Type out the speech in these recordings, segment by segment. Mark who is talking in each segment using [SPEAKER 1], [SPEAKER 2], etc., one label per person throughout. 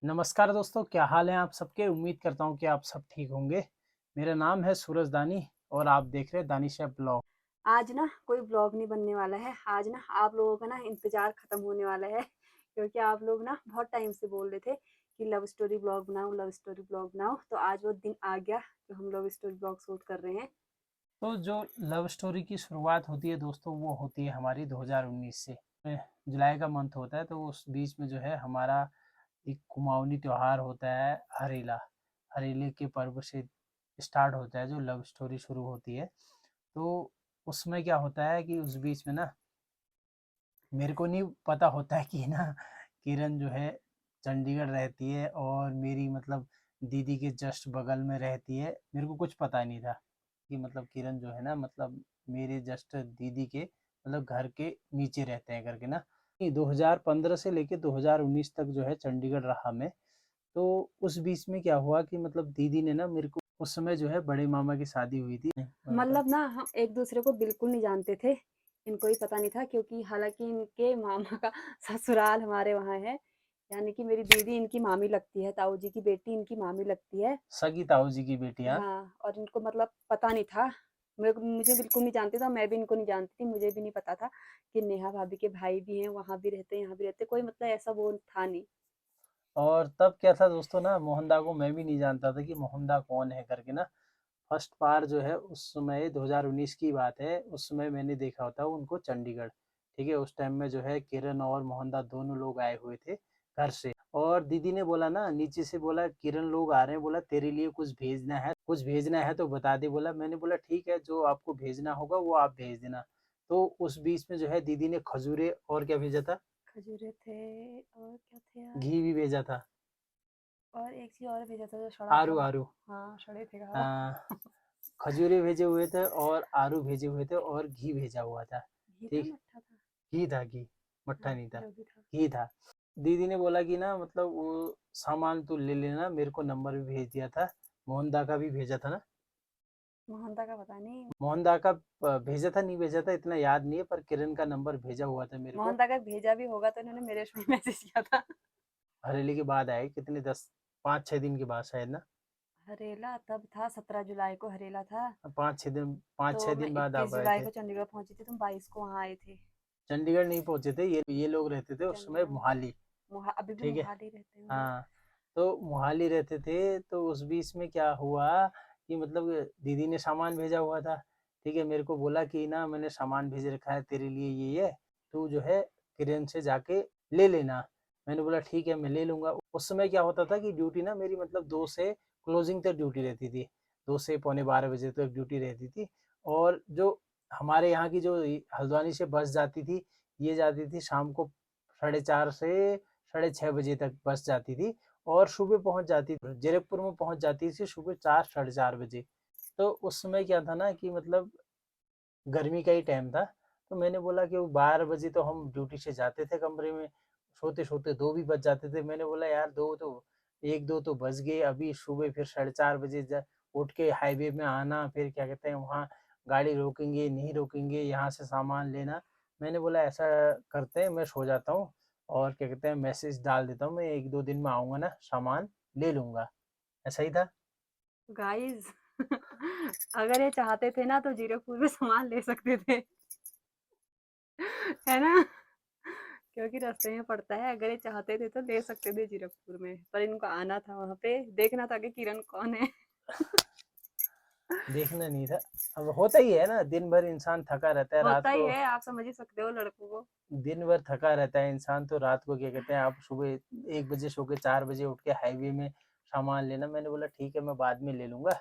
[SPEAKER 1] नमस्कार दोस्तों, क्या हाल है आप सबके। उम्मीद करता हूँ कि आप सब ठीक होंगे। मेरा नाम है सूरज दानी और आप देख रहे हैं दानिश ब्लॉग।
[SPEAKER 2] आज ना कोई ब्लॉग नहीं बनने वाला है। आज ना आप लोगों का ना इंतज़ार ख़त्म होने वाला है क्योंकि आप लोग ना बहुत टाइम से बोल रहे थे कि लव स्टोरी ब्लॉग बनाओ, लव स्टोरी ब्लॉग बनाओ। तो आज वो दिन आ गया जो हम लव स्टोरी ब्लॉग शूट कर रहे हैं।
[SPEAKER 1] तो जो लव स्टोरी की शुरुआत होती है दोस्तों, वो होती है हमारी 2019 से। जुलाई का मंथ होता है, तो उस बीच में जो है हमारा एक कुमाऊनी त्योहार होता है, हरेला। हरेले के पर्व से स्टार्ट होता है जो लव स्टोरी शुरू होती है। तो उसमें क्या होता है कि उस बीच में ना मेरे को नहीं पता होता है कि ना किरण जो है चंडीगढ़ रहती है और मेरी मतलब दीदी के जस्ट बगल में रहती है। मेरे को कुछ पता नहीं था कि मतलब किरण जो है ना मतलब मेरे जस्ट दीदी के मतलब घर के नीचे रहते हैं करके ना। 2015 से लेके 2019 तक जो है चंडीगढ़ रहा मैं। तो उस बीच में क्या हुआ कि मतलब दीदी ने ना मेरे को उस समय जो है बड़े मामा की शादी हुई थी। बता।
[SPEAKER 2] मतलब ना हम एक-दूसरे को बिल्कुल नहीं जानते थे। इनको ही पता नहीं था क्योंकि हालाँकि इनके मामा का ससुराल हमारे वहाँ है। यानी कि मेरी दीदी इनकी मामी लगती है, ताऊ जी की बेटी इनकी मामी लगती है।
[SPEAKER 1] सगी ताऊ जी की बेटियां।
[SPEAKER 2] हाँ, और इनको मतलब पता नहीं था। मुझे बिल्कुल नहीं जानती था, मैं भी इनको नहीं जानती थी। मुझे भी नहीं पता था कि नेहा भाभी के भाई भी हैं, वहाँ भी रहते हैं, यहाँ भी रहते हैं। कोई मतलब ऐसा वो था नहीं।
[SPEAKER 1] और तब क्या था दोस्तों ना, मोहनदा को मैं भी नहीं जानता था कि मोहनदा कौन है करके ना। फर्स्ट बार जो है उस समय 2019 की बात है, उस समय मैंने देखा होता उनको चंडीगढ़। ठीक है, उस टाइम में जो है किरण और मोहनदा दोनों लोग आए हुए थे घर से। और दीदी ने बोला ना, नीचे से बोला किरण लोग आ रहे हैं, बोला तेरे लिए कुछ भेजना है तो बता दे। बोला, मैंने बोला ठीक है, जो आपको भेजना होगा वो आप भेज देना। तो उस बीच में जो है दीदी ने खजूरे और क्या भेजा था,
[SPEAKER 2] खजूरे थे और क्या थे यार?
[SPEAKER 1] घी भी भेजा था।
[SPEAKER 2] और एक चीज़ और भेजा था जो सड़ा
[SPEAKER 1] आरू
[SPEAKER 2] था।
[SPEAKER 1] आरू।
[SPEAKER 2] हाँ, सड़े थे
[SPEAKER 1] आ,
[SPEAKER 2] हाँ।
[SPEAKER 1] खजूरे भेजे हुए थे और आरू भेजे हुए थे और घी भेजा हुआ था।
[SPEAKER 2] घी था,
[SPEAKER 1] ठीक।
[SPEAKER 2] मट्ठा था?
[SPEAKER 1] घी था, घी। मट्ठा
[SPEAKER 2] हाँ,
[SPEAKER 1] नहीं था।
[SPEAKER 2] जो भी था।
[SPEAKER 1] घी था। दीदी ने बोला कि ना मतलब वो सामान तू ले लेना। मेरे को नंबर भी भेज दिया था। मोहनदा का भी भेजा था ना।
[SPEAKER 2] मोहनदा का पता नहीं।
[SPEAKER 1] मोहनदा का भेजा था नहीं भेजा था इतना याद नहीं है, पर किरण का नंबर भेजा हुआ था मेरे को।
[SPEAKER 2] मोहनदा का भेजा भी होगा तो इन्होंने मेरे उसमें मैसेज किया था।
[SPEAKER 1] हरेली के बाद आए कितने, 5-6 दिन के बाद शायद ना।
[SPEAKER 2] हरेला तब था 17 जुलाई को हरेला था।
[SPEAKER 1] 5-6 दिन, पाँच
[SPEAKER 2] तो
[SPEAKER 1] छह
[SPEAKER 2] मैं
[SPEAKER 1] दिन बाद
[SPEAKER 2] 21
[SPEAKER 1] आप आए
[SPEAKER 2] जुलाई
[SPEAKER 1] थे।
[SPEAKER 2] को चंडीगढ़ पहुंची थी, तुम 22 को वहां आए थे।
[SPEAKER 1] चंडीगढ़ नहीं पहुंचे थे, ये लोग रहते थे उस समय
[SPEAKER 2] चंडीगढ़
[SPEAKER 1] मोहाली।
[SPEAKER 2] अभी भी
[SPEAKER 1] ठीक है।
[SPEAKER 2] मोहाली रहते हैं वो लोग।
[SPEAKER 1] हाँ। तो मोहाली रहते थे, तो उस बीच में क्या हुआ कि मतलब दीदी ने सामान भेजा हुआ था। ठीक है, मेरे को बोला कि ना मैंने सामान भेज रखा है तेरे लिए, ये तू जो है किरण से जाके ले लेना। मैंने बोला ठीक है, मैं ले लूंगा। उस समय क्या होता था कि ड्यूटी ना मेरी मतलब 2 से क्लोजिंग तक ड्यूटी रहती थी। 2 से पौने 12 बजे तक ड्यूटी रहती थी। और जो हमारे यहाँ की जो हल्द्वानी से बस जाती थी, ये जाती थी शाम को 4:30 से 6:30 बजे तक बस जाती थी। और सुबह पहुंच जाती थी, जीरकपुर में पहुंच जाती थी सुबह 4 साढ़े 4 बजे। तो उस समय क्या था ना कि मतलब गर्मी का ही टाइम था। तो मैंने बोला कि वो 12 बजे तो हम ड्यूटी से जाते थे कमरे में, सोते सोते 2 भी बज जाते थे। मैंने बोला यार, 1-2 तो बज गए, अभी सुबह फिर 4:30 बजे उठ के हाईवे में आना, फिर क्या कहते हैं वहाँ गाड़ी रोकेंगे नहीं रोकेंगे, यहाँ से सामान लेना। मैंने बोला ऐसा करते हैं, मैं सो जाता हूँ और क्या कहते हैं मैसेज डाल देता हूँ, मैं 1-2 दिन में आऊंगा ना सामान ले लूंगा। ऐसा ही था।
[SPEAKER 2] गाइस अगर ये चाहते थे ना तो जीरकपुर में सामान ले सकते थे। है ना? क्योंकि रास्ते में पड़ता है। अगर ये चाहते थे तो ले सकते थे जीरकपुर में, पर इनको आना था वहां पे, देखना था कि किरण कौन है।
[SPEAKER 1] देखना नहीं था। अब होता ही है ना, दिन भर इंसान थका रहता है रात
[SPEAKER 2] होता ही
[SPEAKER 1] को।
[SPEAKER 2] है, आप समझ ही सकते हो लड़कों को।
[SPEAKER 1] दिन भर थका रहता है इंसान, तो रात को क्या कहते हैं आप सुबह 1 बजे सो के 4 बजे उठ के हाईवे में सामान लेना। मैंने बोला ठीक है, मैं बाद में ले लूंगा।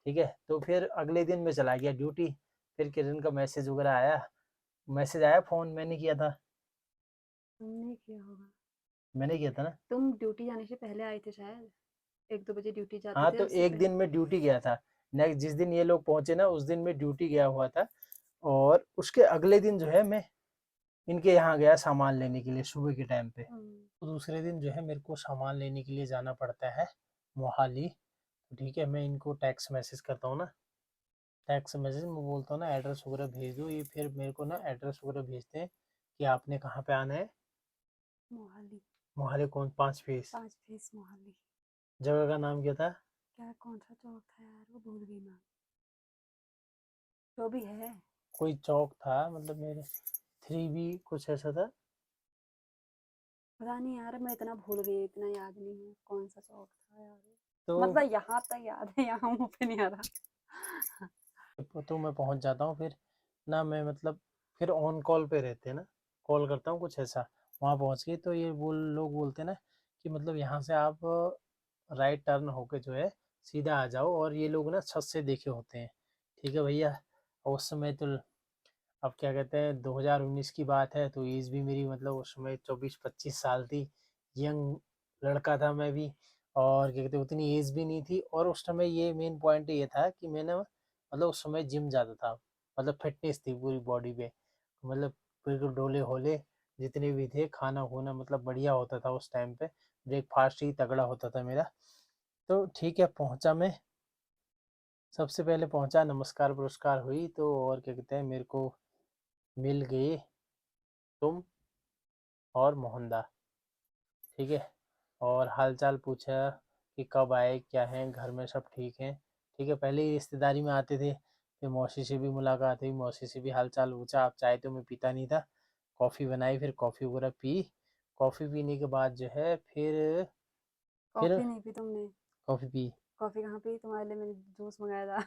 [SPEAKER 1] ठीक है, तो फिर अगले दिन मैं चला गया ड्यूटी। फिर किरण का मैसेज वगैरह आया। मैसेज आया, फोन मैंने किया था।
[SPEAKER 2] तुमने किया होगा।
[SPEAKER 1] मैंने किया था ना।
[SPEAKER 2] तुम ड्यूटी जाने से पहले आए थे शायद। 1-2 बजे ड्यूटी जाते
[SPEAKER 1] हाँ,
[SPEAKER 2] थे
[SPEAKER 1] तो
[SPEAKER 2] उससे
[SPEAKER 1] एक दिन
[SPEAKER 2] पहले।
[SPEAKER 1] मैं ड्यूटी गया था। नेक्स्ट जिस दिन ये लोग पहुंचे ना, उस दिन मैं ड्यूटी गया हुआ था। और उसके अगले दिन जो है मैं इनके यहाँ गया सामान लेने के लिए सुबह के टाइम पे।
[SPEAKER 2] हम्म।
[SPEAKER 1] तो दूसरे दिन जो है मेरे को सामान लेने के लिए जाना पड़ता है मोहाली। तो ठीक है, मैं इनको टेक्स्ट मैसेज करता हूँ ना। टेक्स्ट मैसेज में बोलता हूँ ना एड्रेस वगैरह भेज दो, ये फिर मेरे को ना एड्रेस वगैरह भेजते हैं कि आपने कहाँ पे आना है।
[SPEAKER 2] मोहाली।
[SPEAKER 1] मोहाली कौन 5 फीस?
[SPEAKER 2] 5 फेस मोहाली।
[SPEAKER 1] जगह का नाम क्या था?
[SPEAKER 2] क्या कौन सा चौक था यार, वो भूल गई नाम। जो भी है।
[SPEAKER 1] कोई चौक था, मतलब मेरे 3B कुछ ऐसा था।
[SPEAKER 2] पता नहीं यार, मैं इतना भूल गई, इतना याद नहीं है कौन सा चौक था यार।
[SPEAKER 1] तो
[SPEAKER 2] मतलब यहाँ तक याद है, यहाँ मुँह पे नहीं आ रहा।
[SPEAKER 1] मैं पहुंच जाता हूँ फिर ना, मैं मतलब फिर ऑन कॉल पे रहते हैं ना, कॉल करता हूँ कुछ ऐसा। वहाँ पहुँच के तो ये लोग बोलते हैं ना कि मतलब यहाँ से आप राइट टर्न होके जो है सीधा आ जाओ, और ये लोग ना छत से देखे होते हैं। ठीक है भैया। और उस समय तो अब क्या कहते हैं 2019 की बात है, तो एज भी मेरी मतलब उस समय 24-25 साल थी। यंग लड़का था मैं भी, और क्या कहते हैं उतनी एज भी नहीं थी। और उस समय ये मेन पॉइंट ये था कि मैंने मतलब उस समय जिम जाता था, मतलब फिटनेस थी पूरी बॉडी पे, मतलब बिल्कुल डोले होले जितने भी थे, खाना खूना मतलब बढ़िया होता था उस टाइम पे, ब्रेकफास्ट ही तगड़ा होता था मेरा। तो ठीक है, पहुंचा मैं, सबसे पहले पहुंचा, नमस्कार पुरस्कार हुई तो, और क्या कहते हैं मेरे को मिल गए तुम और मोहनदा। ठीक है। और हालचाल पूछा कि कब आए, क्या है, घर में सब ठीक हैं। ठीक है, पहले ही रिश्तेदारी में आते थे, फिर मौसी से भी मुलाकात हुई, मौसी से भी हालचाल पूछा। आप चाय तो मैं पीता नहीं था, कॉफ़ी बनाई, फिर कॉफ़ी वगैरह पी। कॉफ़ी पीने के बाद जो है फिर
[SPEAKER 2] कॉफी नहीं पी तुमने?
[SPEAKER 1] Coffee P.
[SPEAKER 2] कॉफी कहाँ पी, तुम्हारे लिए मैंने जूस मंगाया था।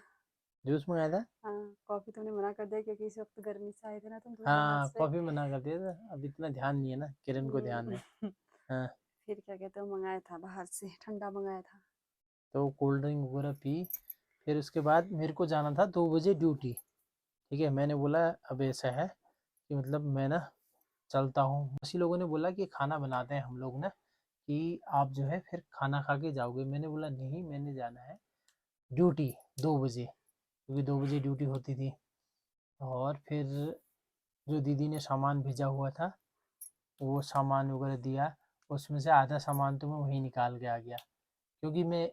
[SPEAKER 1] जूस मंगाया था।
[SPEAKER 2] हाँ, कॉफी तुमने मना कर दिया क्योंकि इस वक्त गर्मी से आए थे ना तुम थोड़ा बाहर
[SPEAKER 1] हाँ,
[SPEAKER 2] से।
[SPEAKER 1] कॉफ़ी मना कर दिया था, अब इतना ध्यान नहीं है ना, किरण को ध्यान
[SPEAKER 2] हम्म,
[SPEAKER 1] है। हाँ।
[SPEAKER 2] फिर क्या कहते हो, मंगाया था बाहर से, ठंडा मंगाया था।
[SPEAKER 1] तो कोल्ड ड्रिंक वगैरह पी। फिर उसके बाद मेरे को जाना था 2 बजे ड्यूटी। ठीक है, मैंने बोला अब ऐसा है कि मतलब मैं ना चलता हूँ। उसी लोगों ने बोला कि खाना बनाते हैं हम लोग ना, कि आप जो है फिर खाना खा के जाओगे। मैंने बोला नहीं, मैंने जाना है ड्यूटी 2 बजे, क्योंकि 2 बजे ड्यूटी होती थी। और फिर जो दीदी ने सामान भेजा हुआ था, वो सामान वगैरह दिया, उसमें से आधा सामान तो मैं वहीं निकाल के आ गया, क्योंकि मैं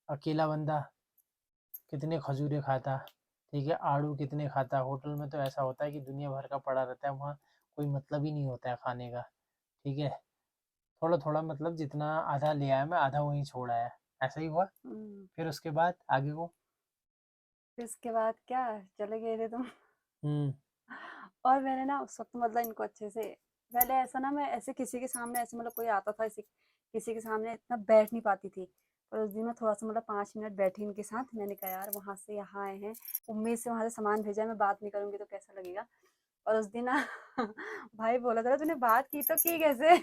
[SPEAKER 1] अकेला बंदा कितने खजूरें खाता, ठीक है, आड़ू कितने खाता। होटल में तो ऐसा होता है कि दुनिया भर का पड़ा रहता है, वहाँ कोई मतलब ही नहीं होता है खाने का। ठीक है, थोड़ा थोड़ा मतलब जितना आधा ले आया मैं, आधा वहीं छोड़ आया, ऐसा ही हुआ।
[SPEAKER 2] हम्म,
[SPEAKER 1] फिर उसके बाद आगे को।
[SPEAKER 2] फिर इसके बाद क्या, चले गए थे तुम।
[SPEAKER 1] हम्म।
[SPEAKER 2] और मैंने ना उस वक्त मतलब इनको अच्छे से, पहले ऐसा ना, मैं ऐसे किसी के सामने ऐसे मतलब कोई आता था ऐसे किसी के सामने इतना बैठ नहीं पाती थी। पर उस दिन मैं थोड़ा सा मतलब 5 मिनट बैठी इनके साथ। मैंने कहा यार वहां से यहाँ आए हैं, उम्मीद से वहां से सामान भेजा है, मैं बात नहीं करूंगी तो कैसा लगेगा। और उस दिन ना भाई बोला था तूने बात की तो की कैसे।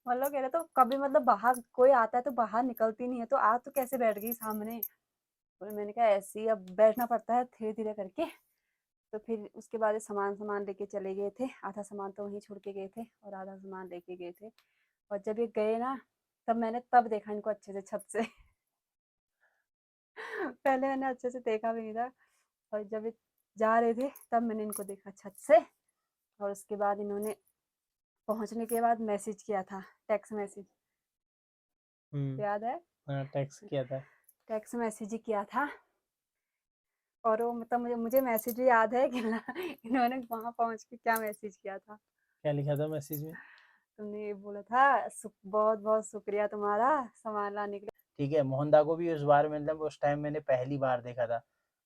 [SPEAKER 2] मतलब कह रहे तो कभी मतलब बाहर कोई आता है तो बाहर निकलती नहीं है, तो आज तो कैसे बैठ गई सामने। और मैंने कहा ऐसे ही अब बैठना पड़ता है धीरे धीरे करके। तो फिर उसके बाद सामान सामान लेके चले गए थे, आधा सामान तो वहीं छोड़ के गए थे और आधा सामान लेके गए थे। और जब ये गए ना, तब मैंने तब देखा इनको अच्छे से छत से। पहले मैंने अच्छे से देखा भी नहीं था। और जब ये जा रहे थे तब मैंने इनको देखा छत से। और उसके बाद इन्होंने पहुंचने के बाद मैसेज किया था, टेक्स्ट मैसेज,
[SPEAKER 1] हम्म।
[SPEAKER 2] याद है?
[SPEAKER 1] हाँ, टैक्स किया था।
[SPEAKER 2] टेक्स्ट मैसेज ही किया था। और वो मतलब मुझे मैसेज भी याद है कि इन्होंने वहां पहुंच के क्या मैसेज किया था।
[SPEAKER 1] क्या लिखा था मैसेज में?
[SPEAKER 2] तुमने ये बोला था बहुत बहुत शुक्रिया तुम्हारा सामान लाने के लिए।
[SPEAKER 1] ठीक है, मोहनदा को भी उस बार मतलब उस टाइम मैंने पहली बार देखा था।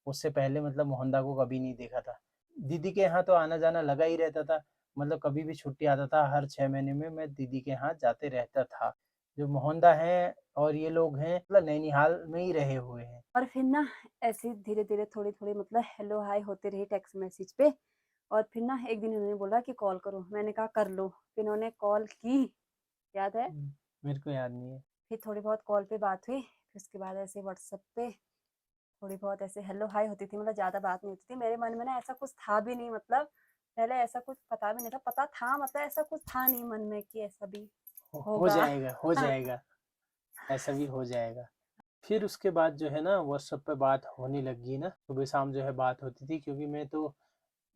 [SPEAKER 1] उससे पहले मतलब मोहनदा को कभी नहीं देखा था। दीदी के यहाँ तो आना जाना लगा ही रहता था, मतलब कभी भी छुट्टी आता था, हर 6 महीने में मैं दीदी के यहाँ जाते रहता था। जो मोहनदा हैं और ये लोग हैं मतलब नैनीहाल में ही रहे हुए हैं।
[SPEAKER 2] और फिर ना ऐसे धीरे धीरे थोड़ी थोड़ी मतलब हेलो हाय होते रही टेक्स्ट मैसेज पे। और फिर ना एक दिन इन्होंने बोला कि कॉल करो, मैंने कहा कर लो, फिर इन्होंने कॉल की, याद है?
[SPEAKER 1] मेरे को याद नहीं है।
[SPEAKER 2] फिर थोड़ी बहुत कॉल पे बात हुई, फिर उसके बाद ऐसे व्हाट्सएप पे थोड़ी बहुत ऐसे हेलो हाय होती थी, मतलब ज्यादा बात नहीं होती थी। मेरे मन में ना ऐसा कुछ था भी नहीं, मतलब पहले ऐसा कुछ पता भी नहीं था, पता था मतलब ऐसा कुछ था नहीं मन में कि ऐसा भी
[SPEAKER 1] हो
[SPEAKER 2] होगा।
[SPEAKER 1] जाएगा, हो जाएगा, ऐसा भी हो जाएगा। फिर उसके बाद जो है ना व्हाट्सएप पे बात होने लगी ना, सुबह शाम जो है बात होती थी, क्योंकि मैं तो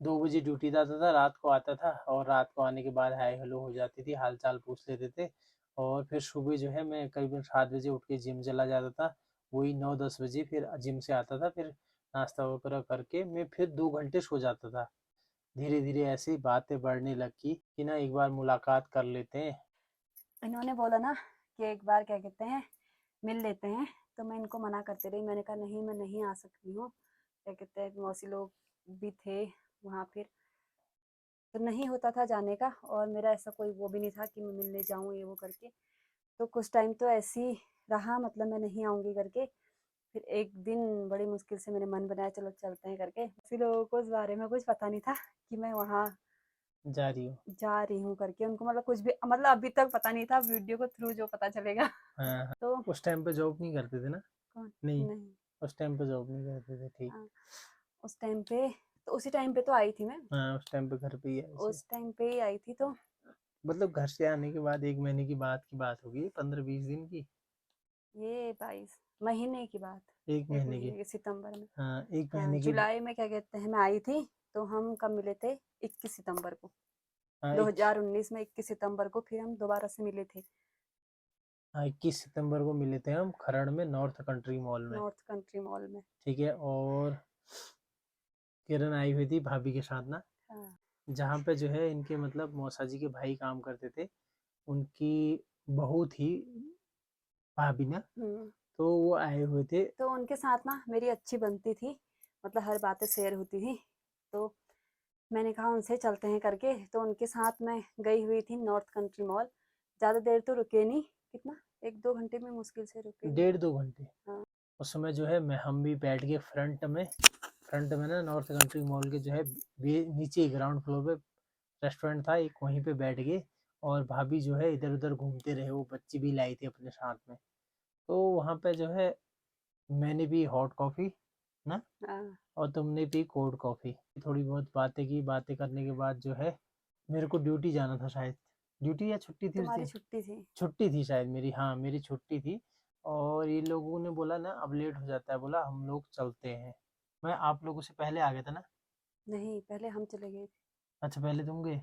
[SPEAKER 1] 2 बजे ड्यूटी जाता था, रात को आता था, और रात को आने के बाद हाय हेलो हो जाती थी, हाल चाल पूछ लेते थे। और फिर सुबह जो है मैं करीबन 7 बजे उठ के जिम चला जाता था, वही 9-10 बजे फिर जिम से आता था, फिर नाश्ता वगैरह करके मैं फिर 2 घंटे सो जाता था। धीरे धीरे ऐसी बातें बढ़ने लगी कि ना एक बार मुलाकात कर लेते हैं।
[SPEAKER 2] इन्होंने बोला ना कि एक बार क्या कहते हैं मिल लेते हैं, तो मैं इनको मना करती रही। मैंने कहा नहीं, मैं नहीं आ सकती हूँ। क्या कहते हैं मौसी लोग भी थे वहाँ फिर, तो नहीं होता था जाने का, और मेरा ऐसा कोई वो भी नहीं था कि मैं मिलने जाऊँ ये वो करके। तो कुछ टाइम तो ऐसे ही रहा, मतलब मैं नहीं आऊँगी करके। फिर एक दिन बड़ी मुश्किल से मैंने मन बनाया चलो चलते हैं करके। किसी लोगों को इस बारे में कुछ पता नहीं था कि मैं वहाँ
[SPEAKER 1] जा रही हो।
[SPEAKER 2] जा रही हूँ करके। उनको मतलब कुछ भी मतलब अभी तक पता नहीं था, वीडियो को थ्रू जो पता चलेगा।
[SPEAKER 1] हाँ, हाँ।
[SPEAKER 2] तो
[SPEAKER 1] उस टाइम पे जॉब नहीं करते थे ना?
[SPEAKER 2] कौन?
[SPEAKER 1] नहीं,
[SPEAKER 2] नहीं।
[SPEAKER 1] उस टाइम पे जॉब नहीं करते थे, ठीक।
[SPEAKER 2] हाँ, उस टाइम पे तो उसी टाइम पे तो आई थी मैं।
[SPEAKER 1] हाँ, उस टाइम पे घर पे ही है ऐसे।
[SPEAKER 2] उस टाइम पे ही आई थी तो
[SPEAKER 1] मतलब घर से आने के बाद 1 महीने की बात होगी, 15-20 दिन की?
[SPEAKER 2] ये 22 महीने की बात,
[SPEAKER 1] 1
[SPEAKER 2] 1
[SPEAKER 1] महीने की।
[SPEAKER 2] महीने के सितंबर में।
[SPEAKER 1] हाँ, 1
[SPEAKER 2] हाँ,
[SPEAKER 1] महीने की।
[SPEAKER 2] जुलाई में क्या कहते हैं मैं आई थी। तो हम कब मिले थे? 21 सितंबर को।
[SPEAKER 1] हाँ,
[SPEAKER 2] 2019 में 21 सितंबर को फिर हम दोबारा से मिले थे।
[SPEAKER 1] हाँ, 21 सितंबर को मिले थे हम खरड़ में नॉर्थ कंट्री मॉल में।
[SPEAKER 2] नॉर्थ कंट्री मॉल में।
[SPEAKER 1] ठीक है। और किरण आई हुई थी भाभी के साथ ना,
[SPEAKER 2] हाँ।
[SPEAKER 1] जहाँ पे जो है इनके मतलब मौसा जी के भाई काम करते थे, उनकी बहू थी भाभी ना,
[SPEAKER 2] हम्म।
[SPEAKER 1] तो वो आए हुए थे।
[SPEAKER 2] तो उनके साथ ना मेरी अच्छी बनती थी, मतलब हर बातें शेयर होती थी। तो मैंने कहा उनसे चलते हैं करके, तो उनके साथ मैं गई हुई थी नॉर्थ कंट्री मॉल। ज़्यादा देर तो रुके नहीं, कितना 1-2 घंटे में मुश्किल से रुके होंगे।
[SPEAKER 1] 1.5-2 घंटे।
[SPEAKER 2] हाँ।
[SPEAKER 1] उस समय जो है मैं हम भी बैठ गए फ्रंट में ना नॉर्थ कंट्री मॉल के जो है नीचे ग्राउंड फ्लोर पे रेस्टोरेंट था एक, वहीं पे बैठ गए। और भाभी जो है इधर उधर घूमते रहे, वो बच्ची भी लाई थी अपने साथ में। तो वहाँ पे जो है मैंने भी हॉट कॉफ़ी ना,
[SPEAKER 2] हाँ।
[SPEAKER 1] और तुमने पी कोल्ड कॉफ़ी। थोड़ी बहुत बातें की, बातें करने के बाद जो है मेरे को ड्यूटी जाना था शायद। ड्यूटी या छुट्टी थी उस
[SPEAKER 2] तुम्हारी
[SPEAKER 1] दिन?
[SPEAKER 2] छुट्टी थी।
[SPEAKER 1] छुट्टी थी शायद मेरी, हाँ मेरी छुट्टी थी। और ये लोगों ने बोला ना अब लेट हो जाता है, बोला हम लोग चलते हैं। मैं आप लोगों से पहले आ गया था ना?
[SPEAKER 2] नहीं, पहले हम चले गए थे।
[SPEAKER 1] अच्छा, पहले तुम गए।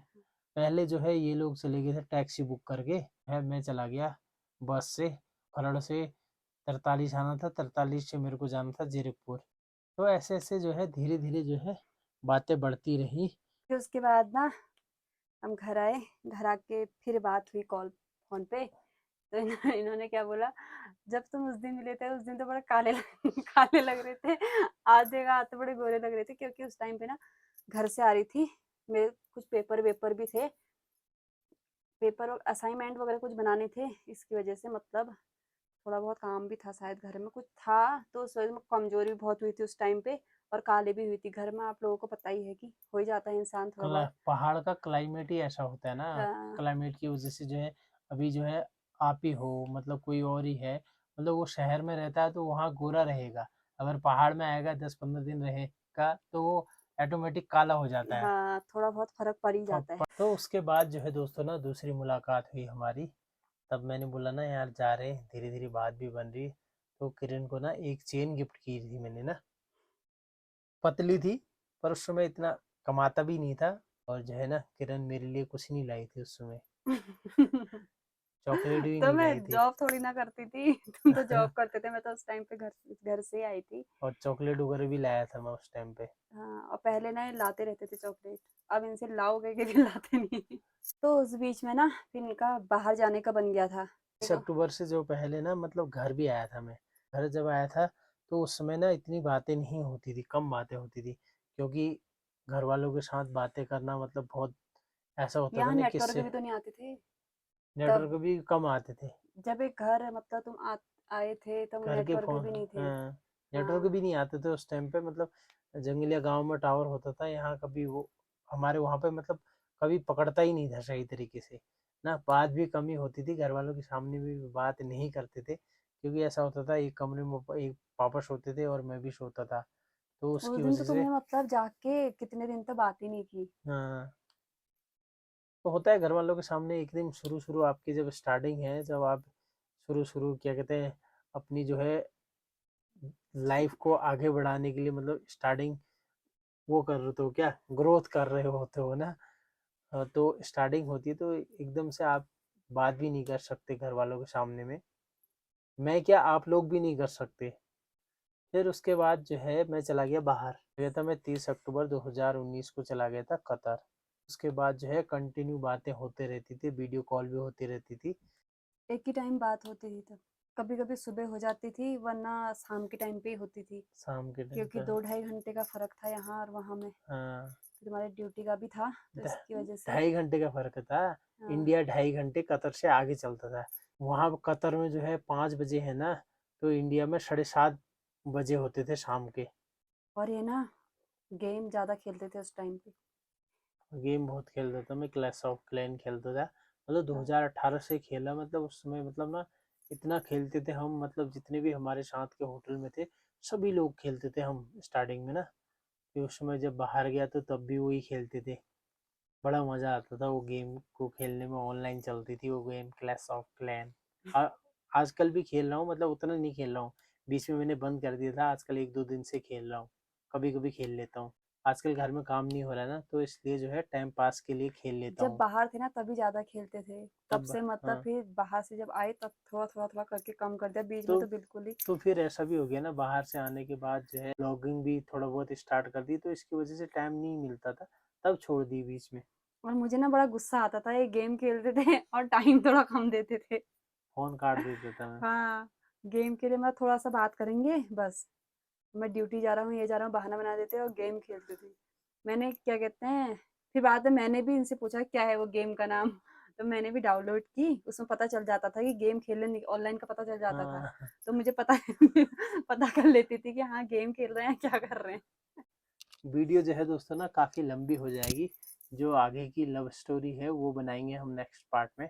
[SPEAKER 1] पहले जो है ये लोग चले गए थे टैक्सी बुक करके, है मैं चला गया बस से। खरड़ से 43 आना था, 43 से मेरे को जाना था जीरकपुर। तो ऐसे ऐसे जो है धीरे धीरे जो है बातें बढ़ती रही।
[SPEAKER 2] फिर उसके बाद ना हम घर आए। घर आके फिर बात हुई कॉल फोन पे। तो इन्होंने क्या बोला, जब तुम उस दिन मिले थे उस दिन तो बड़े काले काले लग रहे थे। आधे का हाथ तो बड़े गोरे लग रहे थे, क्योंकि उस टाइम पे ना घर से आ रही थी। मेरे कुछ पेपर वेपर भी थे, पेपर और असाइनमेंट वगैरह कुछ बनाने थे, इसकी वजह से मतलब थोड़ा बहुत काम भी था, शायद घर में कुछ था। तो उस वजह से कमजोरी भी बहुत हुई थी उस टाइम पे, और काले भी हुई थी। घर में आप लोगों को पता ही है कि हो ही जाता है इंसान थोड़ा बहुत।
[SPEAKER 1] पहाड़ का क्लाइमेट ही ऐसा होता है ना।
[SPEAKER 2] हाँ।
[SPEAKER 1] क्लाइमेट की वजह से जो है अभी जो है आप ही हो, मतलब कोई और ही है, मतलब वो शहर में रहता है तो वहाँ गोरा रहेगा। अगर पहाड़ में आएगा 10-15 दिन रहेगा तो वो ऑटोमेटिक काला हो जाता है।
[SPEAKER 2] हाँ, थोड़ा बहुत फर्क पड़ ही जाता है।
[SPEAKER 1] तो उसके बाद जो है दोस्तों ना दूसरी मुलाकात हुई हमारी। तब मैंने बोला ना यार जा रहे हैं, धीरे धीरे बात भी बन रही। तो किरण को ना एक चेन गिफ्ट की थी मैंने ना, पतली थी, पर उस समय इतना कमाता भी नहीं था। और जो है ना किरण मेरे लिए कुछ नहीं लाई थी उस समय, चॉकलेट भी
[SPEAKER 2] तो
[SPEAKER 1] नहीं
[SPEAKER 2] मैं
[SPEAKER 1] लाई थी।
[SPEAKER 2] जॉब थोड़ी ना करती थी। तुम तो जॉब करते थे, मैं तो उस टाइम पे घर घर से आई थी।
[SPEAKER 1] और चॉकलेट वगैरह भी लाया था मैं उस टाइम पे।
[SPEAKER 2] हाँ, और पहले ना ये लाते रहते थे चॉकलेट। अब इनसे लाओगे कि लाते नहीं। तो उस बीच में ना फिर इनका बाहर जाने का बन गया था।
[SPEAKER 1] 20 अक्टूबर से जो पहले ना मतलब घर भी आया था मैं। घर जब आया था तो उस समय ना इतनी बातें नहीं होती थी, कम बातें होती थी। क्योंकि घर वालों के साथ बातें करना मतलब बहुत ऐसा होता था
[SPEAKER 2] यहाँ
[SPEAKER 1] ना
[SPEAKER 2] नेटवर्क
[SPEAKER 1] किससे।
[SPEAKER 2] भी तो नहीं आते थे तब।
[SPEAKER 1] नेटवर्क भी कम आते थे।
[SPEAKER 2] जब एक घर मतलब तुम आए थे तब
[SPEAKER 1] घर के
[SPEAKER 2] नेटवर्क
[SPEAKER 1] फोन,
[SPEAKER 2] भी नहीं थे।
[SPEAKER 1] हाँ, नेटवर्क
[SPEAKER 2] हाँ।
[SPEAKER 1] भी नहीं आते थे उस टाइम पे। मतलब जंगलिया गांव में टावर होता था, यहाँ कभी वो हमारे वहाँ पे मतलब कभी पकड़ता ही नहीं था सही तरीके से ना। बात भी कमी होती थी, घर वालों के सामने भी बात नहीं करते थे, क्योंकि ऐसा होता था एक कमरे में एक पापा सोते थे और मैं भी सोता था, तो
[SPEAKER 2] उस
[SPEAKER 1] उसकी
[SPEAKER 2] दिन तो
[SPEAKER 1] वजह से।
[SPEAKER 2] तुमने मतलब जाके कितने दिन तक बात ही नहीं की।
[SPEAKER 1] हाँ, तो होता है घर वालों के सामने एक दिन शुरू शुरू आपकी जब स्टार्टिंग है, जब आप शुरू शुरू क्या कहते हैं अपनी जो है लाइफ को आगे बढ़ाने के लिए, मतलब स्टार्टिंग वो कर रहे हो क्या, ग्रोथ कर रहे होते हो ना। तो स्टार्टिंग होती है तो एकदम से आप बात भी नहीं कर सकते घर वालों के सामने में। मैं क्या, आप लोग भी नहीं कर सकते। फिर उसके बाद जो है मैं चला गया बाहर, गया था मैं 30 अक्टूबर 2019 को चला गया था कतर। उसके बाद जो है कंटिन्यू बातें होते रहती थी, वीडियो कॉल भी होती रहती थी।
[SPEAKER 2] एक ही टाइम बात होती थी तब। कभी-कभी सुबह हो जाती थी वरना शाम के टाइम पे ही होती थी।
[SPEAKER 1] शाम के टाइम
[SPEAKER 2] क्योंकि
[SPEAKER 1] पे।
[SPEAKER 2] 2 ढाई घंटे का फ़र्क था यहाँ और वहाँ में।
[SPEAKER 1] हाँ,
[SPEAKER 2] फिर हमारी ड्यूटी का भी था तो
[SPEAKER 1] ढ
[SPEAKER 2] इसकी वज़ह से
[SPEAKER 1] 2.5 घंटे का फ़र्क था।
[SPEAKER 2] हाँ,
[SPEAKER 1] इंडिया 2.5 घंटे कतर से आगे चलता था। वहाँ कतर में जो है 5 बजे है ना, तो इंडिया में 7:30 बजे होते थे शाम के।
[SPEAKER 2] और ये ना गेम ज़्यादा खेलते थे उस टाइम पे।
[SPEAKER 1] गेम बहुत खेलता था मैं, क्लैश ऑफ क्लैन खेलता था। मतलब
[SPEAKER 2] हाँ,
[SPEAKER 1] 2018 से खेला, मतलब उस समय मतलब ना इतना खेलते थे हम, मतलब जितने भी हमारे साथ के होटल में थे सभी लोग खेलते थे हम स्टार्टिंग में ना। कि उस समय जब बाहर गया तो तब भी वही खेलते थे। बड़ा मज़ा आता था वो गेम को खेलने में। ऑनलाइन चलती थी वो गेम, क्लैश ऑफ क्लैन। आजकल भी खेल रहा हूँ, मतलब उतना नहीं खेल रहा हूँ। बीच में मैंने बंद कर दिया था, आजकल 1-2 दिन से खेल रहा हूँ। कभी कभी खेल लेता हूँ। आजकल घर में काम नहीं हो रहा है ना, तो इसलिए जो है टाइम पास के लिए खेल लेता
[SPEAKER 2] जब
[SPEAKER 1] हूँ।
[SPEAKER 2] बाहर थे ना तभी ज़्यादा खेलते थे। तब
[SPEAKER 1] तब
[SPEAKER 2] से मतलब
[SPEAKER 1] हाँ।
[SPEAKER 2] फिर बाहर से जब आए तब थोड़ा-थोड़ा करके कम कर दिया। बीच में
[SPEAKER 1] तो
[SPEAKER 2] तो बिल्कुल ही।
[SPEAKER 1] तो फिर ऐसा भी हो गया ना, बाहर से आने के बाद जो है ब्लॉगिंग भी थोड़ा बहुत स्टार्ट कर दी, तो इसकी वजह से टाइम नहीं मिलता था, तब छोड़ दी बीच में।
[SPEAKER 2] और मुझे ना बड़ा गुस्सा आता था, ये गेम खेलते थे और टाइम थोड़ा कम देते थे।
[SPEAKER 1] फ़ोन काट देता था मैं।
[SPEAKER 2] हाँ, गेम के लिए मैं थोड़ा-सा बात करेंगे बस। मैं ड्यूटी जा रहा हूँ, ये जा रहा हूँ, बहाना बना देते और गेम खेलते थे। मैंने क्या कहते हैं, फिर बाद में मैंने भी इनसे पूछा क्या है वो गेम का नाम? तो मैंने भी डाउनलोड की, उसमें पता चल जाता था कि गेम खेलने ऑनलाइन का पता चल जाता था।
[SPEAKER 1] हाँ।
[SPEAKER 2] तो मुझे पता पता कर लेती थी कि हाँ, गेम खेल रहे हैं, क्या कर रहे हैं।
[SPEAKER 1] वीडियो जो है दोस्तों ना काफ़ी लंबी हो जाएगी। जो आगे की लव स्टोरी है वो बनाएंगे हम नेक्स्ट पार्ट में।